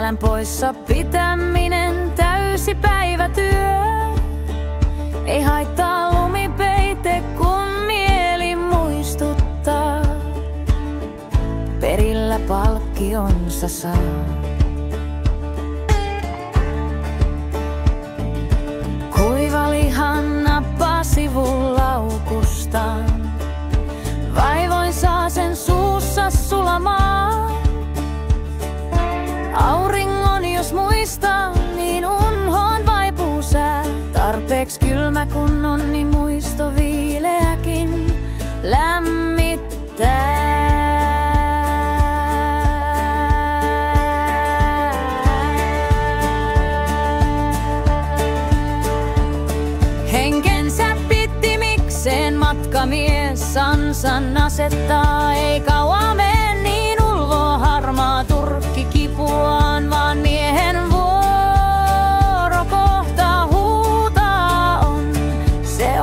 Mielen poissa pitäminen täysi päivätyö. Ei haittaa lumipeite, kun mieli muistuttaa. Perillä palkkionsa saa. Kuiva lihan nappaa sivulaukustaan. Vaivoin saa sen suussa sulamaan. Auringon jos muistaa, niin unhoon vaipuu sää. Tarpeeks kylmä kun on, niin muisto viileäkin lämmittää. Henkensä pittimikseen matkamies ansan asettaa. Ei kauaa mene, niin ulvoo harmaa turkki kipuaan, vaan miehen vuoro kohta huutaa on. Se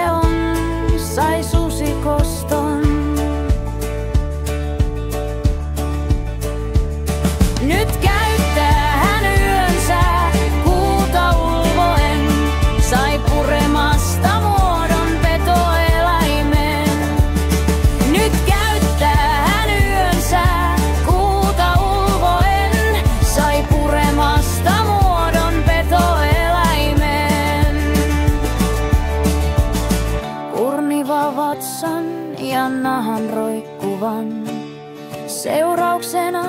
on, sai susikoston. Nyt käyttää hän yönsä kuuta ulvoen, sai puremasta muodon petoeläimen. Nyt käyttää hän yönsä kuuta ulvoen, sai puremasta muodon petoeläimen. Urniva vatsan ja nahan roikkuvan seurauksena